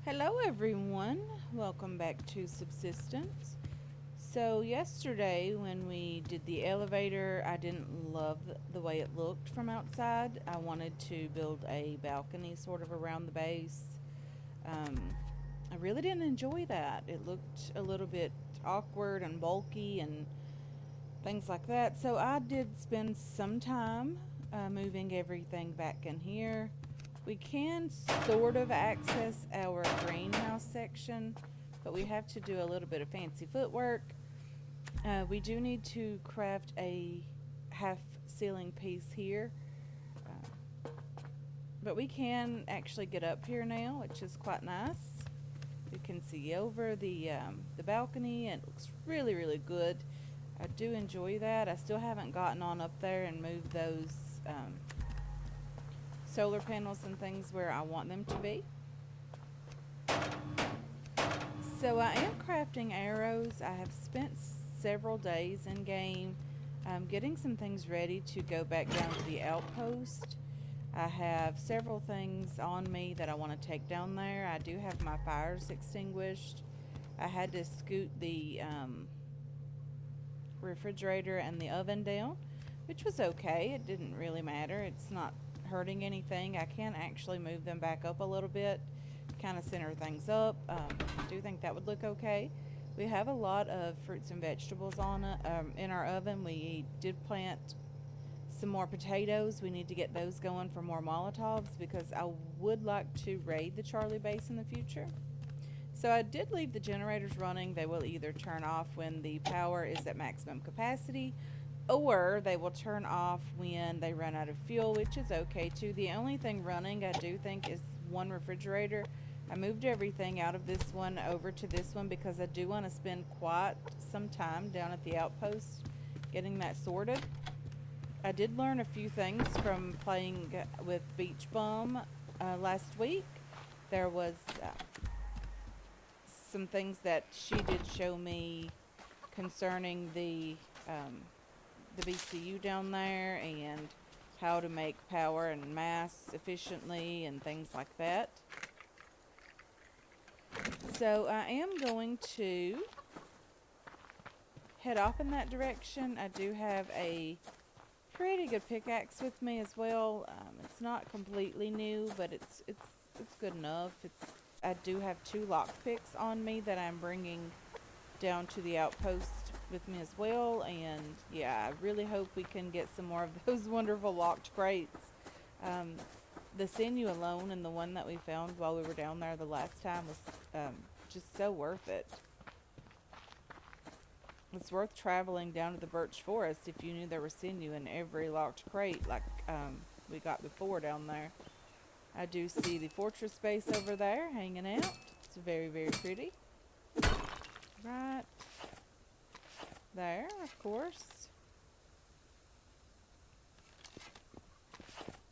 Hello, everyone. Welcome back to Subsistence. So, yesterday when we did the elevator, I didn't love the way it looked from outside. I wanted to build a balcony sort of around the base. Um, I really didn't enjoy that. It looked a little bit awkward and bulky and things like that. So, I did spend some time moving everything back in here. We can sort of access our greenhouse section, but we have to do a little bit of fancy footwork. We do need to craft a half ceiling piece here, uh, but we can actually get up here now, which is quite nice. You can see over the balcony, and it looks really really good. I do enjoy that. I still haven't gotten on up there and moved those solar panels and things where I want them to be. So I am crafting arrows. I have spent several days in game getting some things ready to go back down to the outpost. I have several things on me that I want to take down there. I do have my fires extinguished. I had to scoot the refrigerator and the oven down, which was okay. It didn't really matter. It's not hurting anything. I can actually move them back up a little bit, kind of center things up. I do think that would look okay. We have a lot of fruits and vegetables on it in our oven. We did plant some more potatoes. We need to get those going for more Molotovs because I would like to raid the Charlie base in the future. So I did leave the generators running. They will either turn off when the power is at maximum capacity, or they will turn off when they run out of fuel, which is okay too. The only thing running I do think is one refrigerator. I moved everything out of this one over to this one because I do want to spend quite some time down at the outpost getting that sorted. I did learn a few things from playing with Beach Bum last week. There was some things that she did show me concerning the BCU down there and how to make power and mass efficiently and things like that. So I am going to head off in that direction. I do have a pretty good pickaxe with me as well. It's not completely new, but it's good enough. I do have two lock picks on me that I'm bringing down to the outpost with me as well. And yeah, I really hope we can get some more of those wonderful locked crates. Um, the sinew alone and the one that we found while we were down there the last time was just so worth it. It's worth traveling down to the birch forest if you knew there was sinew in every locked crate like we got before down there. I do see the fortress base over there hanging out. It's very, very pretty. Right there, of course.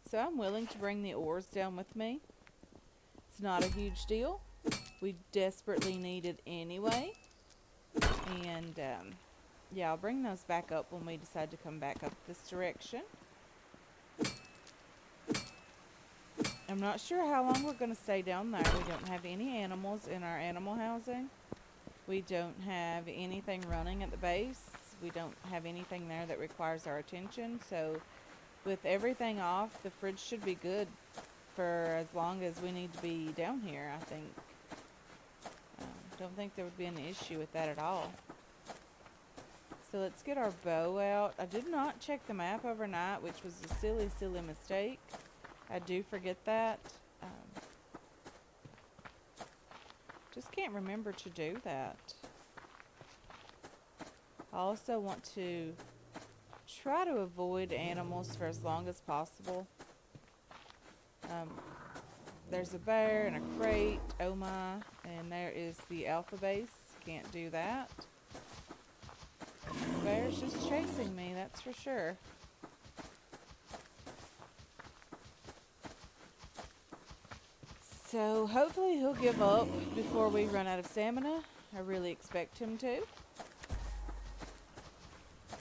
So I'm willing to bring the ores down with me. It's not a huge deal. We desperately need it anyway. And yeah, I'll bring those back up when we decide to come back up this direction. I'm not sure how long we're going to stay down there. We don't have any animals in our animal housing. We don't have anything running at the base. We don't have anything there that requires our attention. So with everything off, the fridge should be good for as long as we need to be down here, I think. Don't think there would be an issue with that at all. So let's get our bow out. I did not check the map overnight, which was a silly, silly mistake. I do forget that. Just can't remember to do that. I also want to try to avoid animals for as long as possible. Um, there's a bear and a crate, oh my, and there is the alpha base. Can't do that. This bear's just chasing me, that's for sure. So hopefully he'll give up before we run out of stamina. I really expect him to.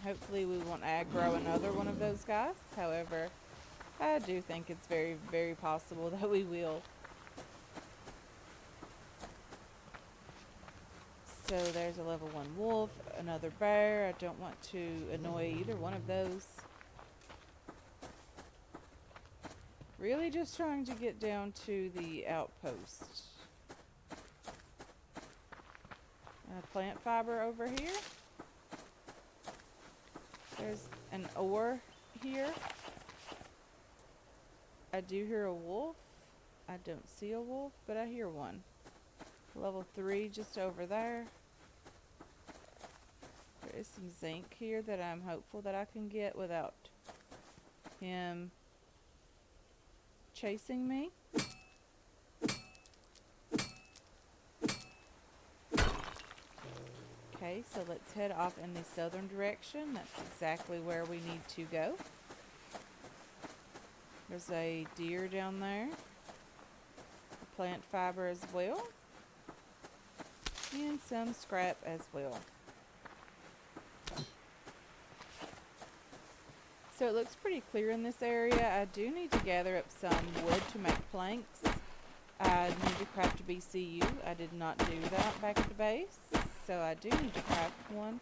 Hopefully we won't aggro another one of those guys. However, I do think it's very, very possible that we will. So there's a level 1 wolf, another bear. I don't want to annoy either one of those. Really just trying to get down to the outpost. Plant fiber over here. There's an ore here. I do hear a wolf. I don't see a wolf, but I hear one. Level 3 just over there. There is some zinc here that I'm hopeful that I can get without him chasing me. Okay, so let's head off in the southern direction. That's exactly where we need to go. There's a deer down there. A plant fiber as well. And some scrap as well. So it looks pretty clear in this area. I do need to gather up some wood to make planks. I need to craft a BCU. I did not do that back at the base. So I do need to craft one.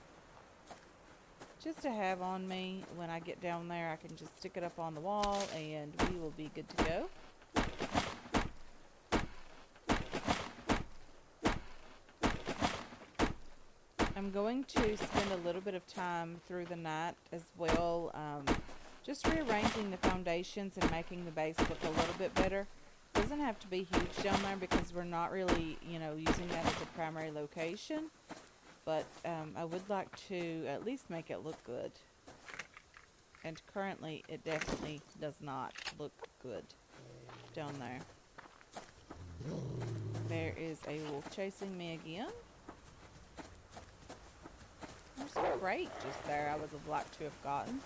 Just to have on me when I get down there. I can just stick it up on the wall and we will be good to go. I'm going to spend a little bit of time through the night as well, just rearranging the foundations and making the base look a little bit better. It doesn't have to be huge down there because we're not really, using that as a primary location. But I would like to at least make it look good. And currently it definitely does not look good down there. There is a wolf chasing me again. There's a crate just there I would have liked to have gotten.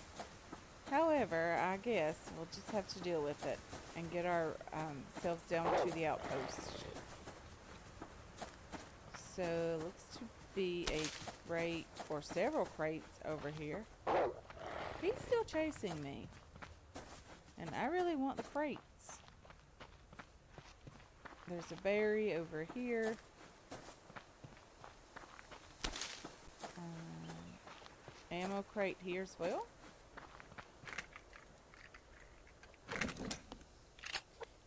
However, I guess we'll just have to deal with it and get ourselves down to the outpost. So, looks to be a crate or several crates over here. He's still chasing me. And I really want the crates. There's a berry over here. Ammo crate here as well.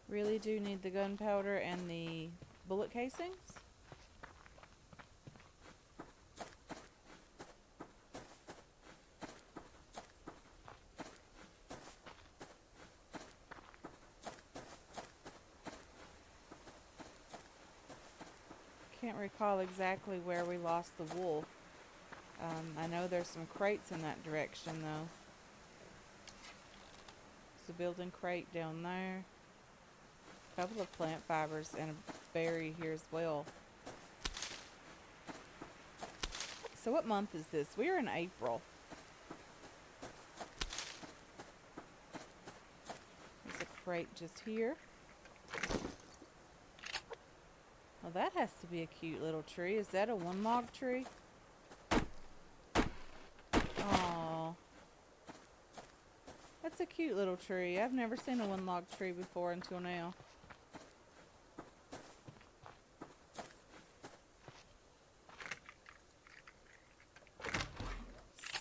Really do need the gunpowder and the bullet casings. Can't recall exactly where we lost the wolf. I know there's some crates in that direction though. There's a building crate down there. A couple of plant fibers and a berry here as well. So what month is this? We're in April. There's a crate just here. Well, that has to be a cute little tree. Is that a one log tree? Aww. That's a cute little tree. I've never seen a one log tree before until now.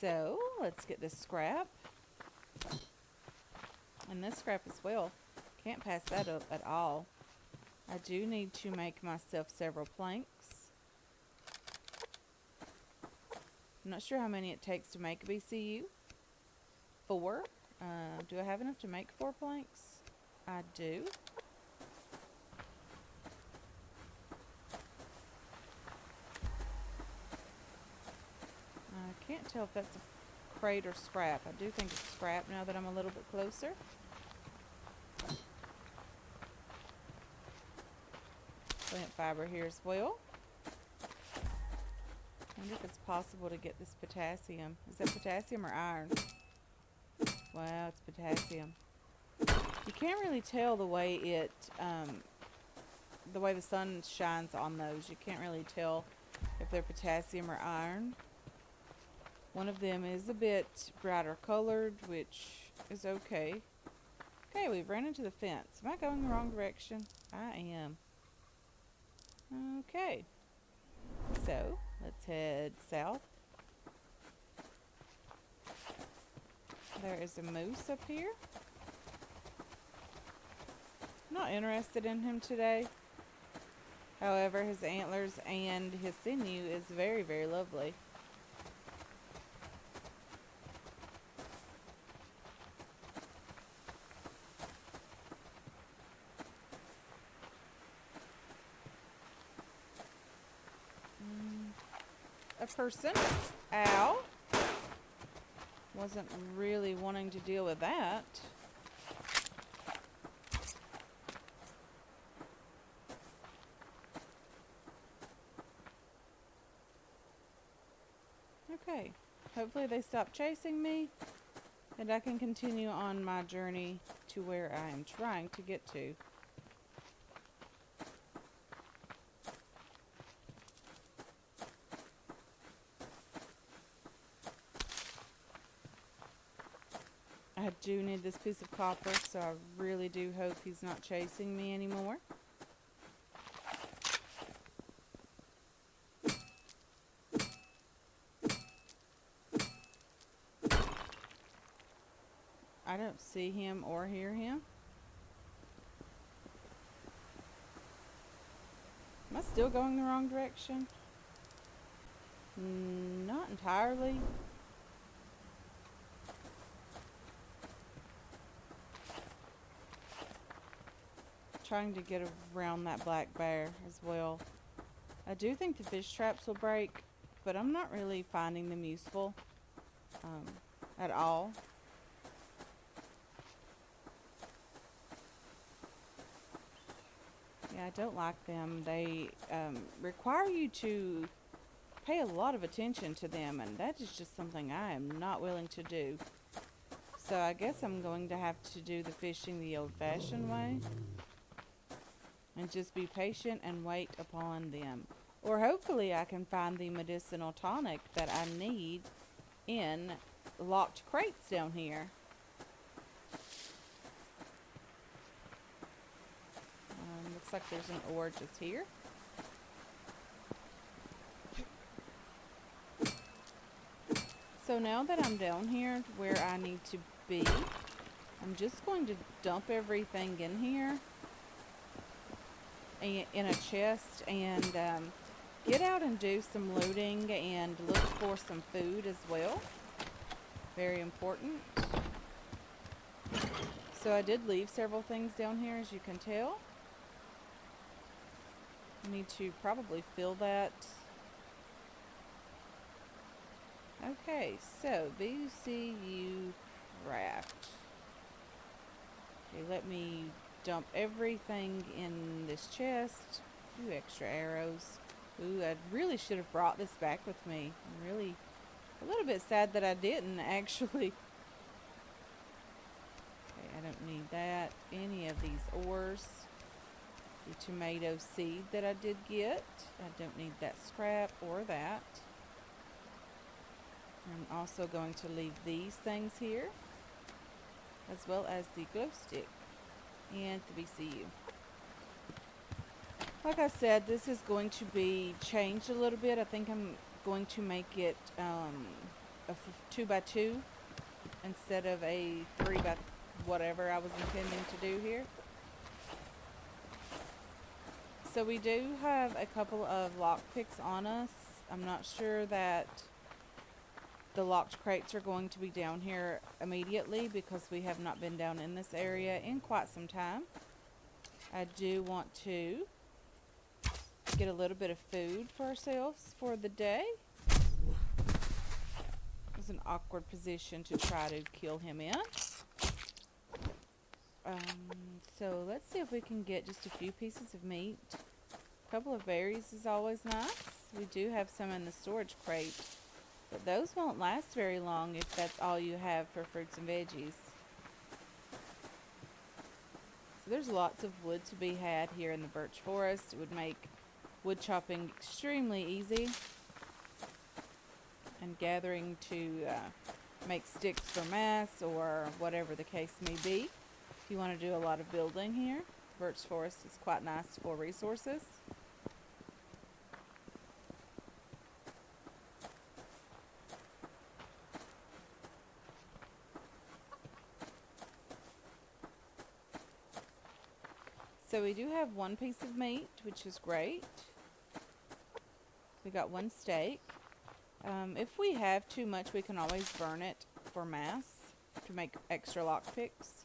So, let's get this scrap. And this scrap as well. Can't pass that up at all. I do need to make myself several planks. I'm not sure how many it takes to make a BCU. 4. Do I have enough to make 4 planks? I do. I can't tell if that's a crate or scrap. I do think it's scrap now that I'm a little bit closer. Plant fiber here as well. I wonder if it's possible to get this potassium. Is that potassium or iron? Wow, it's potassium. You can't really tell the way the way the sun shines on those. You can't really tell if they're potassium or iron. One of them is a bit brighter colored, which is okay. Okay, we've ran into the fence. Am I going the wrong direction? I am. Okay. So, Let's head south. There is a moose up here. Not interested in him today. However, his antlers and his sinew is very, very lovely. A person. Ow. Wasn't really wanting to deal with that. Okay. Hopefully they stop chasing me and I can continue on my journey to where I am trying to get to. I do need this piece of copper, so I really do hope he's not chasing me anymore. I don't see him or hear him. Am I still going the wrong direction? Not entirely. Trying to get around that black bear as well. I do think the fish traps will break, but I'm not really finding them useful at all. Yeah, I don't like them. They require you to pay a lot of attention to them, and that is just something I am not willing to do. So I guess I'm going to have to do the fishing the old-fashioned way and just be patient and wait upon them. Or hopefully I can find the medicinal tonic that I need in locked crates down here. Looks like there's an ore just here. So now that I'm down here where I need to be, I'm just going to dump everything in here in a chest and get out and do some looting and look for some food as well. Very important. So I did leave several things down here, as you can tell. I need to probably fill that. Okay, so BCU craft. Okay, let me dump everything in this chest. A few extra arrows. Ooh, I really should have brought this back with me. I'm really a little bit sad that I didn't, actually. Okay, I don't need that. Any of these ores. The tomato seed that I did get. I don't need that scrap or that. I'm also going to leave these things here, as well as the glow stick and the BCU. Like I said, this is going to be changed a little bit. I think I'm going to make it a 2x2 instead of a 3x whatever I was intending to do here. So we do have a couple of lockpicks on us. I'm not sure that the locked crates are going to be down here immediately because we have not been down in this area in quite some time. I do want to get a little bit of food for ourselves for the day. It's an awkward position to try to kill him in. So let's see if we can get just a few pieces of meat. A couple of berries is always nice. We do have some in the storage crate, but those won't last very long if that's all you have for fruits and veggies. So there's lots of wood to be had here in the birch forest. It would make wood chopping extremely easy, and gathering to make sticks for mats or whatever the case may be. If you want to do a lot of building here, birch forest is quite nice for resources. So we do have one piece of meat, which is great. We got one steak. If we have too much, we can always burn it for mass to make extra lockpicks.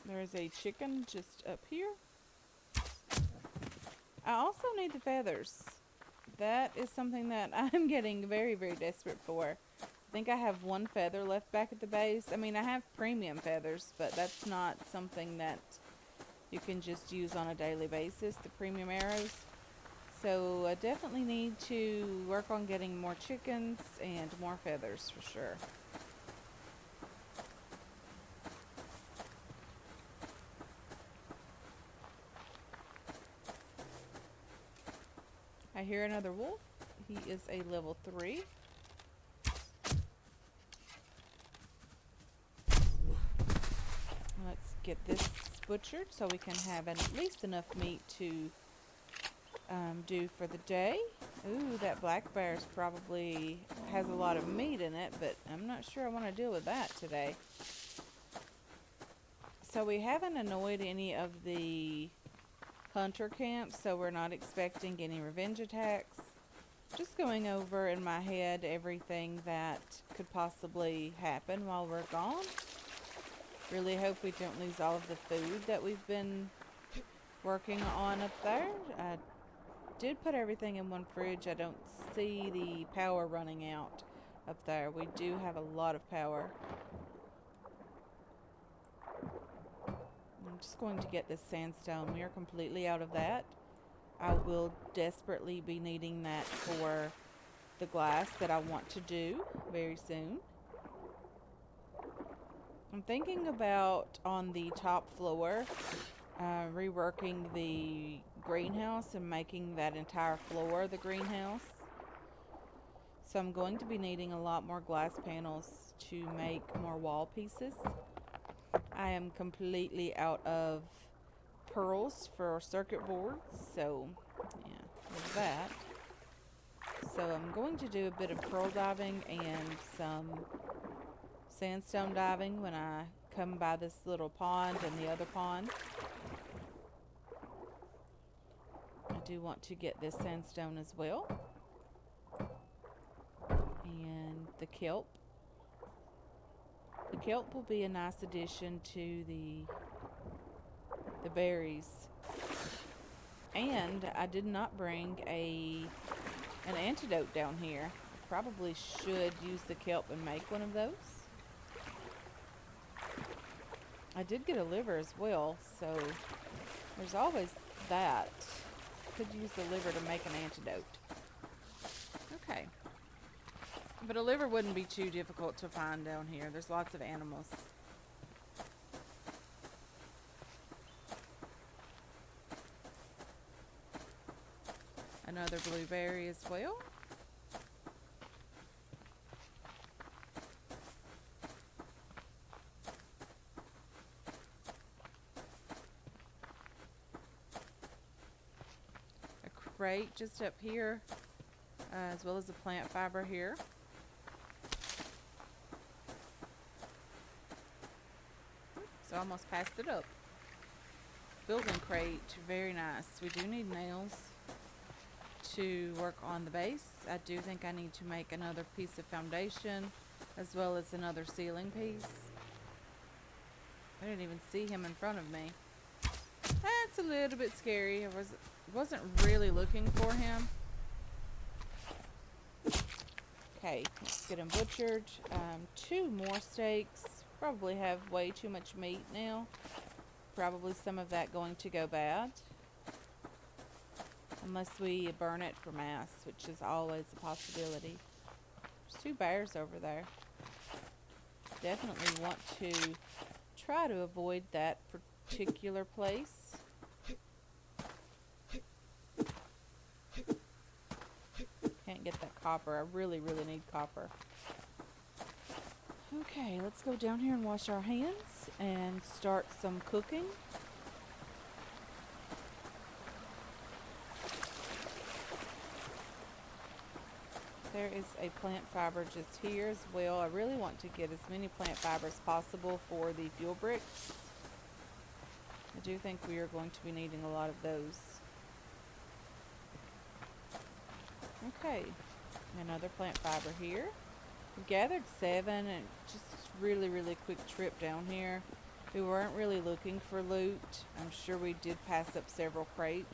There is a chicken just up here. I also need the feathers. That is something that I'm getting very, very desperate for. I think I have one feather left back at the base. I mean, I have premium feathers, but that's not something that you can just use on a daily basis, the premium arrows. So I definitely need to work on getting more chickens and more feathers for sure. I hear another wolf. He is a level 3. Let's get this butchered so we can have at least enough meat to do for the day. Ooh, that black bear probably has a lot of meat in it, but I'm not sure I want to deal with that today. So we haven't annoyed any of the hunter camps, so we're not expecting any revenge attacks. Just going over in my head everything that could possibly happen while we're gone. Really hope we don't lose all of the food that we've been working on up there. I did put everything in one fridge. I don't see the power running out up there. We do have a lot of power. I'm just going to get this sandstone. We are completely out of that. I will desperately be needing that for the glass that I want to do very soon. I'm thinking about on the top floor reworking the greenhouse and making that entire floor the greenhouse. So I'm going to be needing a lot more glass panels to make more wall pieces. I am completely out of pearls for circuit boards, so yeah, there's that. So I'm going to do a bit of pearl diving and some sandstone diving when I come by this little pond and the other pond. I do want to get this sandstone as well. And the kelp. The kelp will be a nice addition to the berries. And I did not bring an antidote down here. I probably should use the kelp and make one of those. I did get a liver as well, so there's always that. Could use the liver to make an antidote. Okay. But a liver wouldn't be too difficult to find down here. There's lots of animals. Another blueberry as well. A crate just up here, as well as a plant fiber here. So I almost passed it up. Building crate, very nice. We do need nails to work on the base. I do think I need to make another piece of foundation as well as another ceiling piece. I didn't even see him in front of me. That's a little bit scary. I wasn't really looking for him. Okay, let's get him butchered. 2 more steaks. Probably have way too much meat now. Probably some of that going to go bad. Unless we burn it for mass, which is always a possibility. There's 2 bears over there. Definitely want to try to avoid that particular place. Can't get that copper. I really, really need copper. Okay, let's go down here and wash our hands and start some cooking. There is a plant fiber just here as well. I really want to get as many plant fibers possible for the fuel bricks. I do think we are going to be needing a lot of those. Okay, another plant fiber here. We gathered 7 and just really quick trip down here. We weren't really looking for loot. I'm sure we did pass up several crates.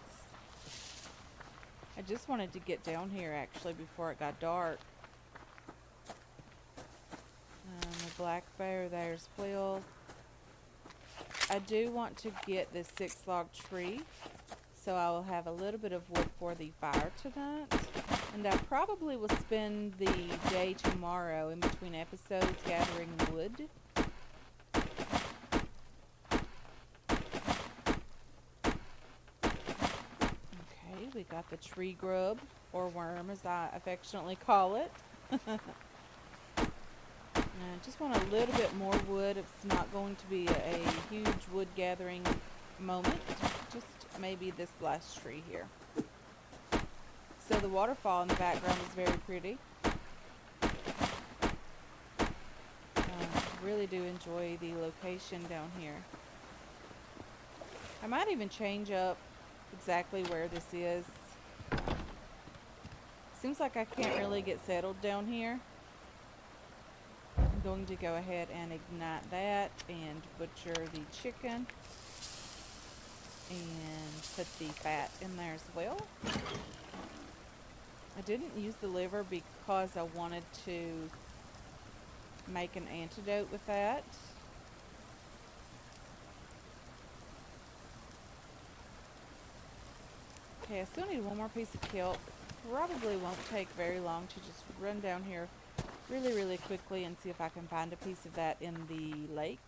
I just wanted to get down here actually before it got dark. The black bear there as well. I do want to get this 6-log tree, so I will have a little bit of wood for the fire tonight. And I probably will spend the day tomorrow in between episodes gathering wood. Okay, we got the tree grub, or worm as I affectionately call it. I just want a little bit more wood. It's not going to be a huge wood gathering moment. Just maybe this last tree here. So the waterfall in the background is very pretty. Really do enjoy the location down here. I might even change up exactly where this is. Seems like I can't really get settled down here. I'm going to go ahead and ignite that and butcher the chicken and put the fat in there as well. I didn't use the liver because I wanted to make an antidote with that. Okay, I still need one more piece of kelp. Probably won't take very long to just run down here really quickly and see if I can find a piece of that in the lake.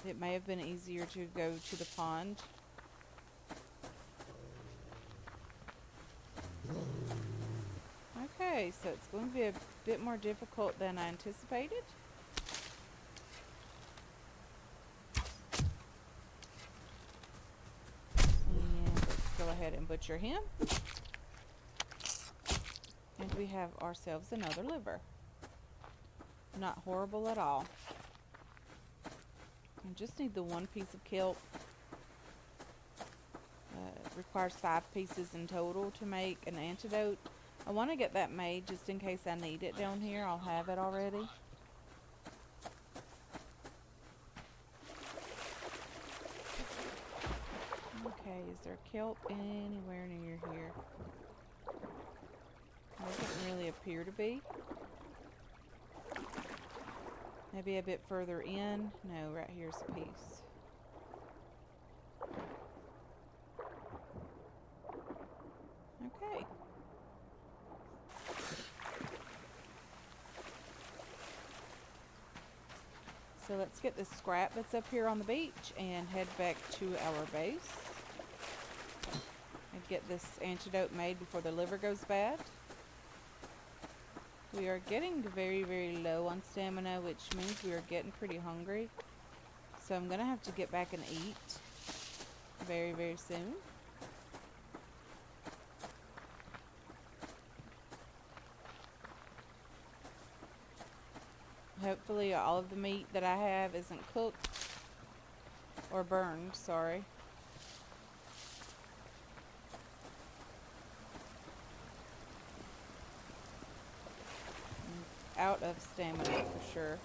It may have been easier to go to the pond. Okay, so it's going to be a bit more difficult than I anticipated. And let's go ahead and butcher him. And we have ourselves another liver. Not horrible at all. I just need the one piece of kelp. It requires 5 pieces in total to make an antidote. I want to get that made just in case I need it down here. I'll have it already. Okay, is there kelp anywhere near here? Doesn't really appear to be. Maybe a bit further in. No, right here's a piece. Okay. So let's get this scrap that's up here on the beach and head back to our base. And get this antidote made before the liver goes bad. We are getting very low on stamina, which means we are getting pretty hungry. So I'm going to have to get back and eat very soon. Hopefully all of the meat that I have isn't cooked or burned, sorry. Out of stamina for sure.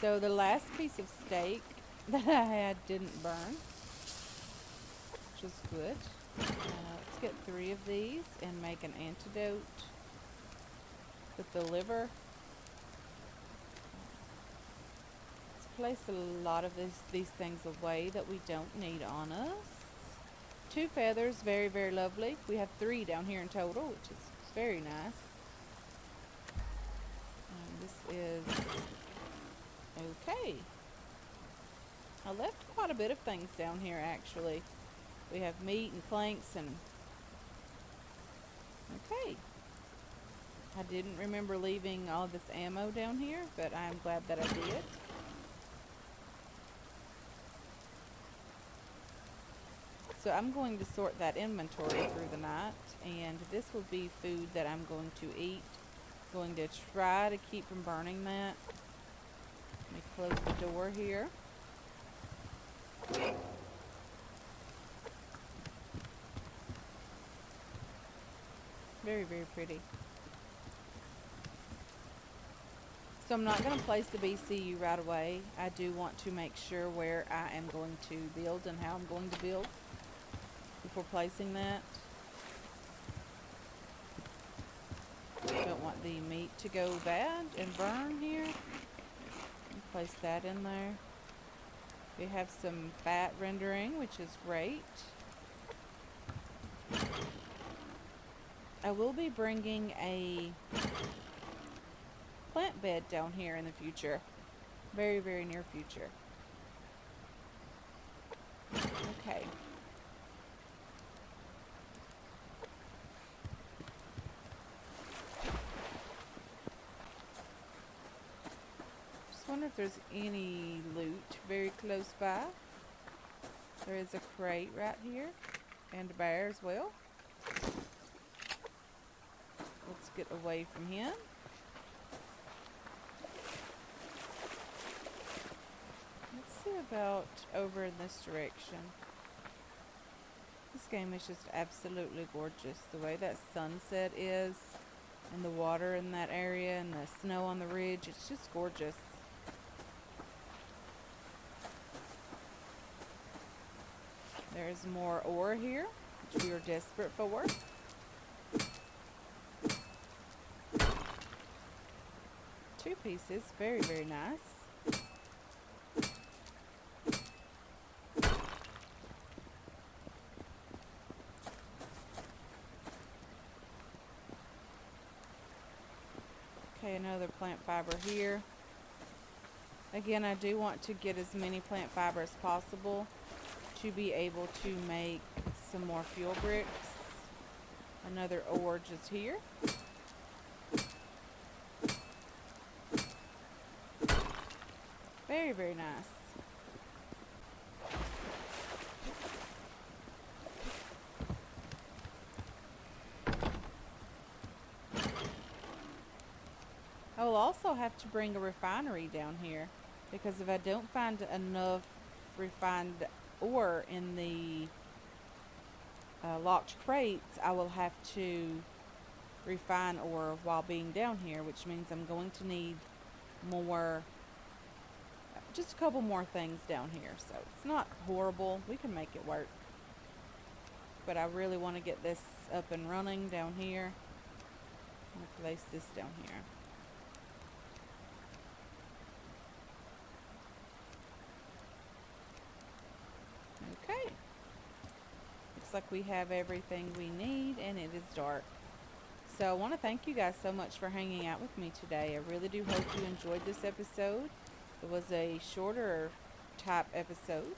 So the last piece of steak that I had didn't burn, which is good. Let's get 3 of these and make an antidote with the liver. Let's place a lot of these things away that we don't need on us. 2 feathers, very lovely. We have 3 down here in total, which is very nice. This is okay. I left quite a bit of things down here actually. We have meat and planks and okay. I didn't remember leaving all of this ammo down here, but I'm glad that I did. So I'm going to sort that inventory through the night, and this will be food that I'm going to eat. Going to try to keep from burning that. Let me close the door here. Very, very pretty. So I'm not going to place the BCU right away. I do want to make sure where I am going to build and how I'm going to build before placing that. Don't want the meat to go bad and burn here. Place that in there. We have some fat rendering, which is great. I will be bringing a plant bed down here in the future. Very, very near future. Okay. Just wonder if there's any loot very close by. There is a crate right here and a bear as well. Let's get away from him. Let's see about over in this direction. This game is just absolutely gorgeous. The way that sunset is, and the water in that area, and the snow on the ridge, it's just gorgeous. There's more ore here, which we are desperate for. Two pieces, very, very nice. Okay, another plant fiber here. Again, I do want to get as many plant fiber as possible to be able to make some more fuel bricks. Another ore just here. Very, very nice. I will also have to bring a refinery down here, because if I don't find enough refined ore in the locked crates, I will have to refine ore while being down here, which means I'm going to need more, just a couple more things down here. So it's not horrible, we can make it work, but I really want to get this up and running down here. I'm going to place this down here. Okay, looks like we have everything we need, and it is dark. So I want to thank you guys so much for hanging out with me today. I really do hope you enjoyed this episode. It was a shorter type episode.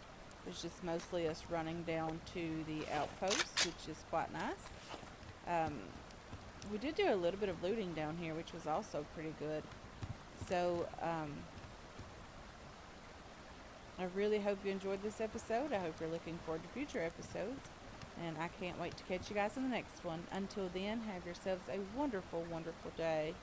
It's just mostly us running down to the outpost, which is quite nice. We did do a little bit of looting down here, which was also pretty good. So I really hope you enjoyed this episode. I hope you're looking forward to future episodes. And I can't wait to catch you guys in the next one. Until then, have yourselves a wonderful, wonderful day.